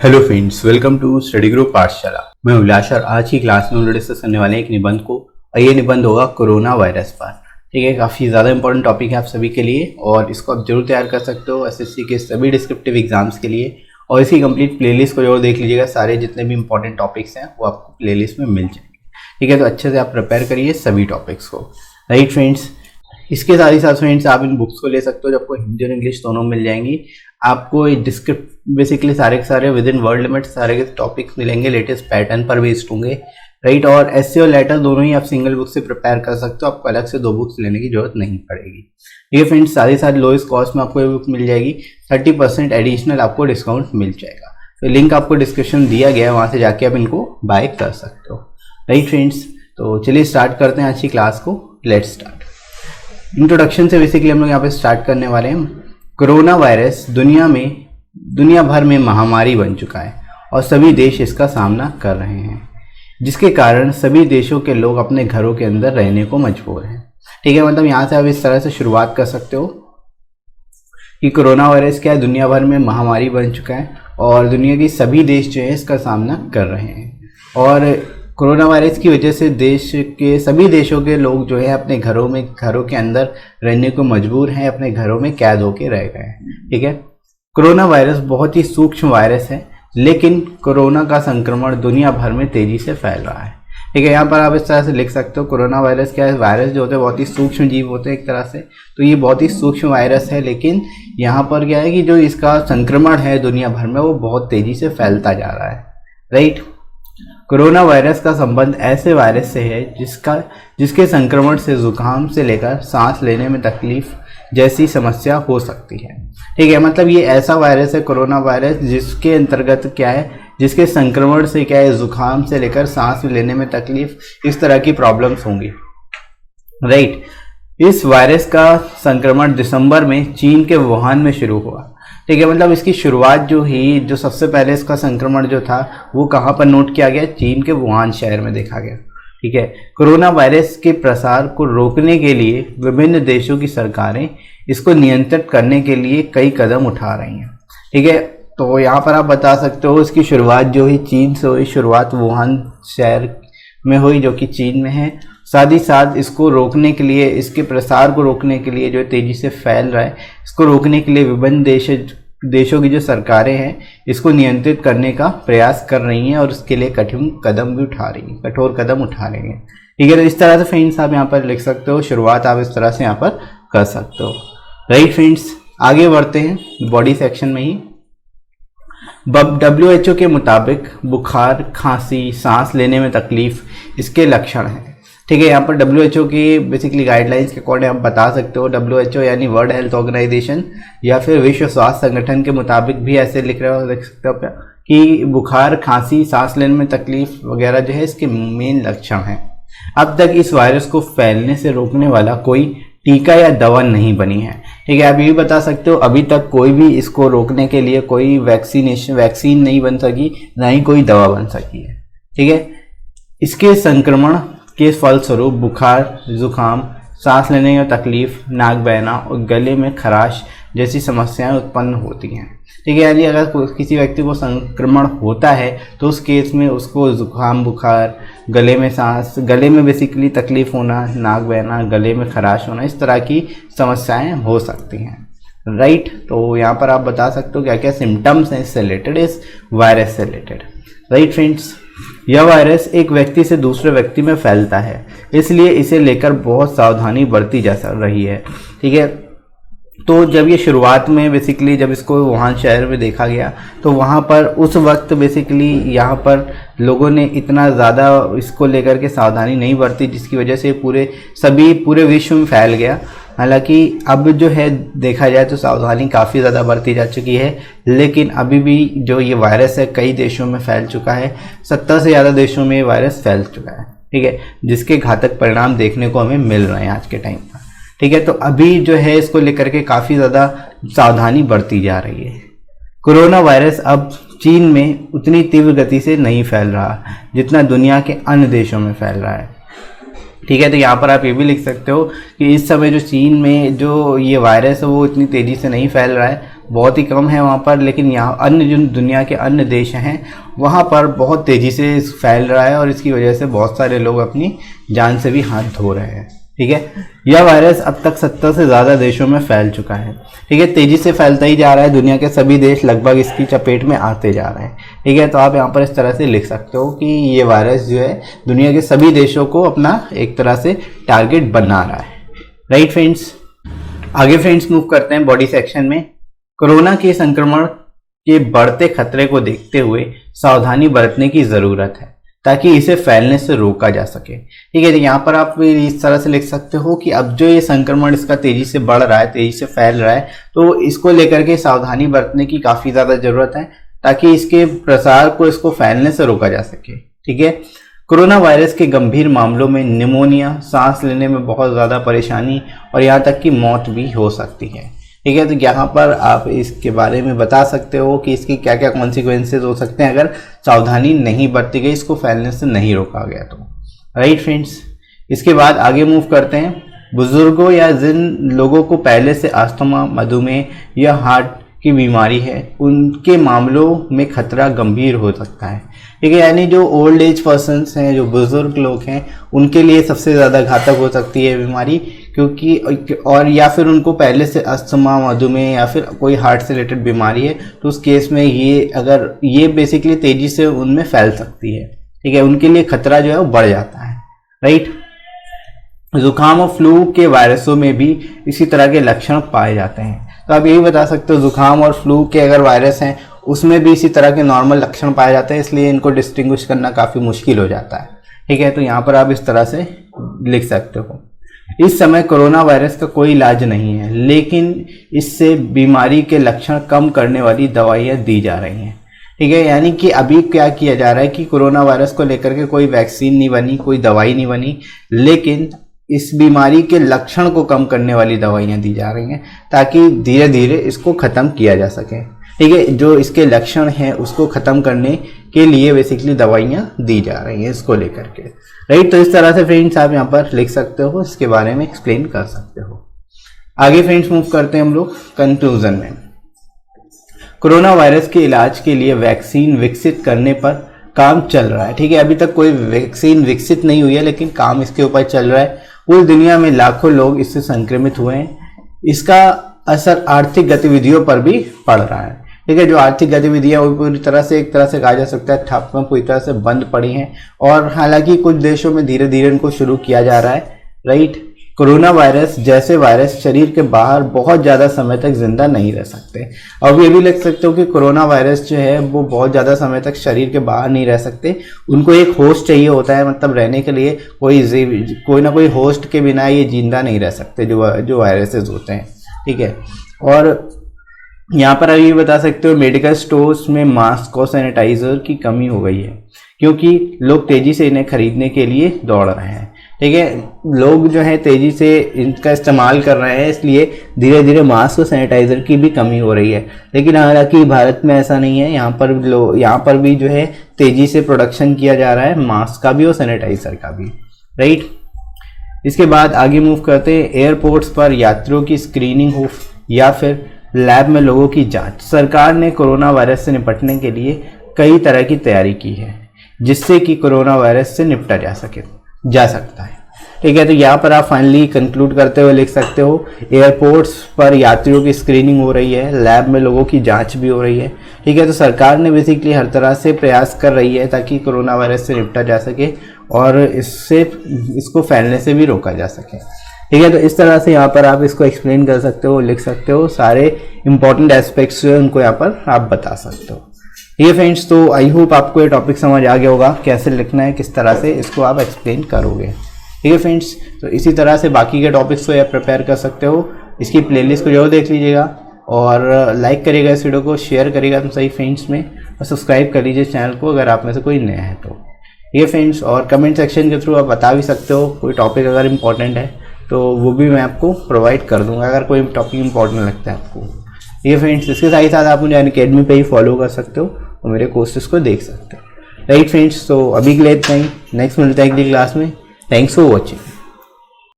Hello friends, welcome to study group Pathshala. मैं उल्लास और आज की क्लास में हम लोग डिस्कस करने वाले हैं एक निबंध को, और ये निबंध होगा कोरोना वायरस पर। ठीक है, काफ़ी ज़्यादा इंपॉर्टेंट टॉपिक है आप सभी के लिए और इसको आप जरूर तैयार कर सकते हो एसएससी के सभी डिस्क्रिप्टिव एग्जाम्स के लिए। और इसकी कंप्लीट प्लेलिस्ट को जरूर देख लीजिएगा, सारे जितने भी इंपॉर्टेंट टॉपिक्स हैं वो आपको प्लेलिस्ट में मिल जाएंगे। ठीक है, तो अच्छे से आप प्रिपेयर करिए सभी टॉपिक्स को। राइट फ्रेंड्स, इसके साथ ही साथ फ्रेंड्स आप इन बुक्स को ले सकते हो, जब आपको हिंदी और इंग्लिश दोनों मिल जाएंगी। आपको डिस्क्रिप्ट बेसिकली सारे के सारे विद इन वर्ड लिमिट सारे के टॉपिक्स मिलेंगे, लेटेस्ट पैटर्न पर बेस्ड होंगे। राइट, और एसए और लेटर दोनों ही आप सिंगल बुक से प्रिपेयर कर सकते हो, आपको अलग से 2 बुक्स लेने की जरूरत नहीं पड़ेगी। ठीक है फ्रेंड्स, साथ ही साथ लोएस्ट कॉस्ट में आपको ये बुक मिल जाएगी, 30% एडिशनल आपको डिस्काउंट मिल जाएगा। तो लिंक आपको डिस्क्रिप्शन दिया गया है, वहाँ से जाके आप इनको बाय कर सकते हो। राइट फ्रेंड्स, तो चलिए स्टार्ट करते हैं आज की क्लास को। Let's start. इंट्रोडक्शन से बेसिकली हम लोग यहाँ पे स्टार्ट करने वाले हैं। कोरोना वायरस दुनिया भर में महामारी बन चुका है और सभी देश इसका सामना कर रहे हैं, जिसके कारण सभी देशों के लोग अपने घरों के अंदर रहने को मजबूर हैं। ठीक है, मतलब यहाँ से आप इस तरह से शुरुआत कर सकते हो कि कोरोना वायरस क्या है, दुनिया भर में महामारी बन चुका है और दुनिया के सभी देश जो है इसका सामना कर रहे हैं। और कोरोना वायरस की वजह से देश के सभी देशों के लोग जो है अपने घरों के अंदर रहने को मजबूर हैं, अपने घरों में कैद होके रह गए हैं। ठीक है, कोरोना वायरस बहुत ही सूक्ष्म वायरस है, लेकिन कोरोना का संक्रमण दुनिया भर में तेजी से फैल रहा है। ठीक है, यहाँ पर आप इस तरह से लिख सकते हो, कोरोना वायरस क्या है, वायरस जो होते हैं बहुत ही सूक्ष्म जीव होते हैं एक तरह से, तो ये बहुत ही सूक्ष्म वायरस है, लेकिन यहाँ पर क्या है कि जो इसका संक्रमण है दुनिया भर में वो बहुत तेजी से फैलता जा रहा है। राइट, कोरोना वायरस का संबंध ऐसे वायरस से है जिसके संक्रमण से जुकाम से लेकर सांस लेने में तकलीफ जैसी समस्या हो सकती है। ठीक है, मतलब ये ऐसा वायरस है कोरोना वायरस जिसके अंतर्गत क्या है, जिसके संक्रमण से क्या है, जुकाम से लेकर सांस लेने में तकलीफ, इस तरह की प्रॉब्लम्स होंगी। राइट, इस वायरस का संक्रमण दिसंबर में चीन के वुहान में शुरू हुआ। ठीक है, मतलब इसकी शुरुआत जो सबसे पहले इसका संक्रमण जो था वो कहाँ पर नोट किया गया, चीन के वुहान शहर में देखा गया। ठीक है, कोरोना वायरस के प्रसार को रोकने के लिए विभिन्न देशों की सरकारें इसको नियंत्रित करने के लिए कई कदम उठा रही हैं। ठीक है, तो यहाँ पर आप बता सकते हो इसकी शुरुआत जो हुई चीन से हुई, शुरुआत वुहान शहर में हुई जो कि चीन में है। साथ ही साथ इसको रोकने के लिए, इसके प्रसार को रोकने के लिए, जो तेजी से फैल रहा है, इसको रोकने के लिए विभिन्न देशों की जो सरकारें हैं इसको नियंत्रित करने का प्रयास कर रही हैं और इसके लिए कठोर कदम उठा रही हैं। ठीक है, तो इस तरह से फ्रेंड्स आप यहाँ पर लिख सकते हो, शुरुआत आप इस तरह से यहाँ पर कर सकते हो। राइट फ्रेंड्स, आगे बढ़ते हैं बॉडी सेक्शन में ही। WHO के मुताबिक बुखार, खांसी, सांस लेने में तकलीफ इसके लक्षण हैं। ठीक है, यहाँ पर WHO की बेसिकली गाइडलाइंस के अकॉर्डिंग आप बता सकते हो, WHO यानी वर्ल्ड हेल्थ ऑर्गेनाइजेशन या फिर विश्व स्वास्थ्य संगठन के मुताबिक भी ऐसे लिख सकते हो कि बुखार, खांसी, सांस लेने में तकलीफ वगैरह जो है इसके मेन लक्षण हैं। अब तक इस वायरस को फैलने से रोकने वाला कोई टीका या दवा नहीं बनी है। ठीक है, आप ये भी बता सकते हो अभी तक कोई भी इसको रोकने के लिए कोई वैक्सीन नहीं बन सकी, ना ही कोई दवा बन सकी है। ठीक है, इसके संक्रमण के फलस्वरूप बुखार, जुकाम, सांस लेने में तकलीफ, नाक बहना और गले में खराश जैसी समस्याएं उत्पन्न होती हैं। ठीक है, यानी अगर किसी व्यक्ति को संक्रमण होता है तो उस केस में उसको जुकाम, बुखार, गले में बेसिकली तकलीफ होना, नाक बहना, गले में खराश होना, इस तरह की समस्याएं हो सकती हैं। राइट, तो यहाँ पर आप बता सकते हो क्या क्या सिम्टम्स हैं इससे रिलेटेड, इस वायरस से रिलेटेड। राइट फ्रेंड्स, यह वायरस एक व्यक्ति से दूसरे व्यक्ति में फैलता है, इसलिए इसे लेकर बहुत सावधानी बरती जा रही है। ठीक है, तो जब ये शुरुआत में बेसिकली जब इसको वुहान शहर में देखा गया तो वहाँ पर उस वक्त बेसिकली यहाँ पर लोगों ने इतना ज़्यादा इसको लेकर के सावधानी नहीं बरती, जिसकी वजह से पूरे विश्व में फैल गया। हालांकि अब जो है देखा जाए तो सावधानी काफ़ी ज़्यादा बरती जा चुकी है, लेकिन अभी भी जो ये वायरस है कई देशों में फैल चुका है, 70 से ज़्यादा देशों में ये वायरस फैल चुका है। ठीक है, जिसके घातक परिणाम देखने को हमें मिल रहे हैं आज के टाइम पर। ठीक है, तो अभी जो है इसको लेकर के काफ़ी ज़्यादा सावधानी बरती जा रही है। कोरोना वायरस अब चीन में उतनी तीव्र गति से नहीं फैल रहा जितना दुनिया के अन्य देशों में फैल रहा है। ठीक है, तो यहाँ पर आप ये भी लिख सकते हो कि इस समय जो चीन में जो ये वायरस है वो इतनी तेज़ी से नहीं फैल रहा है, बहुत ही कम है वहाँ पर, लेकिन यहाँ अन्य जो दुनिया के अन्य देश हैं वहाँ पर बहुत तेज़ी से फैल रहा है और इसकी वजह से बहुत सारे लोग अपनी जान से भी हाथ धो रहे हैं। ठीक है, यह वायरस अब तक 70 से ज़्यादा देशों में फैल चुका है। ठीक है, तेज़ी से फैलता ही जा रहा है, दुनिया के सभी देश लगभग इसकी चपेट में आते जा रहे हैं। ठीक है, तो आप यहाँ पर इस तरह से लिख सकते हो कि ये वायरस जो है दुनिया के सभी देशों को अपना एक तरह से टारगेट बना रहा है। राइट फ्रेंड्स, आगे फ्रेंड्स मूव करते हैं बॉडी सेक्शन में। कोरोना के संक्रमण के बढ़ते खतरे को देखते हुए सावधानी बरतने की ज़रूरत है ताकि इसे फैलने से रोका जा सके। ठीक है, तो यहाँ पर आप इस तरह से लिख सकते हो कि अब जो ये संक्रमण इसका तेज़ी से बढ़ रहा है, तेज़ी से फैल रहा है, तो इसको लेकर के सावधानी बरतने की काफ़ी ज़्यादा ज़रूरत है ताकि इसके प्रसार को, इसको फैलने से रोका जा सके। ठीक है, कोरोना वायरस के गंभीर मामलों में निमोनिया, सांस लेने में बहुत ज़्यादा परेशानी और यहाँ तक कि मौत भी हो सकती है। ठीक है, तो यहाँ पर आप इसके बारे में बता सकते हो कि इसकी क्या क्या कॉन्सिक्वेंसेज हो सकते हैं अगर सावधानी नहीं बरती गई, इसको फैलने से नहीं रोका गया तो। राइट फ्रेंड्स, इसके बाद आगे मूव करते हैं। बुजुर्गों या जिन लोगों को पहले से अस्थमा, मधुमेह या हार्ट की बीमारी है, उनके मामलों में खतरा गंभीर हो सकता है। ठीक है, यानी जो ओल्ड एज पर्सन्स हैं, जो बुजुर्ग लोग हैं, उनके लिए सबसे ज़्यादा घातक हो सकती है बीमारी, क्योंकि और या फिर उनको पहले से अस्थमा, मधुमेह या फिर कोई हार्ट से रिलेटेड बीमारी है, तो उस केस में ये बेसिकली तेज़ी से उनमें फैल सकती है। ठीक है, उनके लिए खतरा जो है वो बढ़ जाता है। राइट, जुकाम और फ्लू के वायरसों में भी इसी तरह के लक्षण पाए जाते हैं। तो आप यही बता सकते हो, जुकाम और फ्लू के अगर वायरस हैं उसमें भी इसी तरह के नॉर्मल लक्षण पाए जाते हैं, इसलिए इनको डिस्टिंग्विश करना काफ़ी मुश्किल हो जाता है। ठीक है, तो यहाँ पर आप इस तरह से लिख सकते हो। इस समय कोरोना वायरस का कोई इलाज नहीं है, लेकिन इससे बीमारी के लक्षण कम करने वाली दवाइयाँ दी जा रही हैं। ठीक है, यानी कि अभी क्या किया जा रहा है कि कोरोना वायरस को लेकर के कोई वैक्सीन नहीं बनी, कोई दवाई नहीं बनी, लेकिन इस बीमारी के लक्षण को कम करने वाली दवाइयाँ दी जा रही हैं ताकि धीरे धीरे इसको ख़त्म किया जा सके। ठीक है, जो इसके लक्षण हैं उसको ख़त्म करने के लिए बेसिकली दवाइयाँ दी जा रही हैं इसको लेकर के। राइट, तो इस तरह से फ्रेंड्स आप यहाँ पर लिख सकते हो, इसके बारे में एक्सप्लेन कर सकते हो। आगे फ्रेंड्स मूव करते हैं हम लोग कंक्लूजन में। कोरोना वायरस के इलाज के लिए वैक्सीन विकसित करने पर काम चल रहा है। ठीक है, अभी तक कोई वैक्सीन विकसित नहीं हुई है, लेकिन काम इसके ऊपर चल रहा है। पूरी दुनिया में लाखों लोग इससे संक्रमित हुए हैं। इसका असर आर्थिक गतिविधियों पर भी पड़ रहा है। ठीक है, जो आर्थिक गतिविधियां वो पूरी तरह से, एक तरह से कहा जा सकता है, ठप में पूरी तरह से बंद पड़ी हैं, और हालांकि कुछ देशों में धीरे धीरे इनको शुरू किया जा रहा है। राइट, कोरोना वायरस जैसे वायरस शरीर के बाहर बहुत ज़्यादा समय तक जिंदा नहीं रह सकते। अब ये भी लिख सकते हो कि कोरोना वायरस जो है वो बहुत ज़्यादा समय तक शरीर के बाहर नहीं रह सकते, उनको एक होस्ट चाहिए होता है, मतलब रहने के लिए कोई ना कोई होस्ट के बिना ये जिंदा नहीं रह सकते जो वायरसेस होते हैं। ठीक है, और यहाँ पर अभी बता सकते हो मेडिकल स्टोर्स में मास्क और सैनिटाइजर की कमी हो गई है, क्योंकि लोग तेज़ी से इन्हें खरीदने के लिए दौड़ रहे हैं। ठीक है, लोग जो है तेज़ी से इनका इस्तेमाल कर रहे हैं, इसलिए धीरे धीरे मास्क और सैनिटाइज़र की भी कमी हो रही है। लेकिन हालांकि भारत में ऐसा नहीं है, यहाँ पर भी जो है तेज़ी से प्रोडक्शन किया जा रहा है मास्क का भी और सैनिटाइज़र का भी। राइट, इसके बाद आगे मूव करते हैं। एयरपोर्ट्स पर यात्रियों की स्क्रीनिंग हो या फिर लैब में लोगों की जांच। सरकार ने कोरोना वायरस से निपटने के लिए कई तरह की तैयारी की है, जिससे कि कोरोना वायरस से निपटा जा सकता है। ठीक है, तो यहाँ पर आप फाइनली कंक्लूड करते हुए लिख सकते हो, एयरपोर्ट्स पर यात्रियों की स्क्रीनिंग हो रही है, लैब में लोगों की जांच भी हो रही है। ठीक है, तो सरकार ने बेसिकली हर तरह से प्रयास कर रही है ताकि कोरोना वायरस से निपटा जा सके और इसको फैलने से भी रोका जा सके। ठीक है, तो इस तरह से यहाँ पर आप इसको एक्सप्लेन कर सकते हो, लिख सकते हो, सारे इंपॉर्टेंट एस्पेक्ट्स जो है उनको यहाँ पर आप बता सकते हो। ठीक है फ्रेंड्स, तो आई होप आपको ये टॉपिक समझ आ गया होगा, कैसे लिखना है, किस तरह से इसको आप एक्सप्लेन करोगे। ठीक है फ्रेंड्स, तो इसी तरह से बाकी के टॉपिक्स को आप प्रिपेयर कर सकते हो। इसकी प्लेलिस्ट को जरूर देख लीजिएगा और लाइक करिएगा इस वीडियो को, शेयर करिएगा तुम सही फ्रेंड्स में, और सब्सक्राइब कर लीजिए चैनल को अगर आप में से कोई नया है तो। ये फ्रेंड्स, और कमेंट सेक्शन के थ्रू आप बता भी सकते हो कोई टॉपिक अगर इंपॉर्टेंट है तो वो भी मैं आपको प्रोवाइड कर दूंगा अगर कोई टॉपिक इंपॉर्टेंट लगता है आपको। ये फ्रेंड्स, इसके साथ ही साथ आप मुझे अनअकैडमी पे ही फॉलो कर सकते हो और मेरे कोर्सेज को देख सकते हो। राइट फ्रेंड्स, तो अभी के लिए इतना ही, नेक्स्ट मिलते हैं अगली क्लास में। Thanks for watching.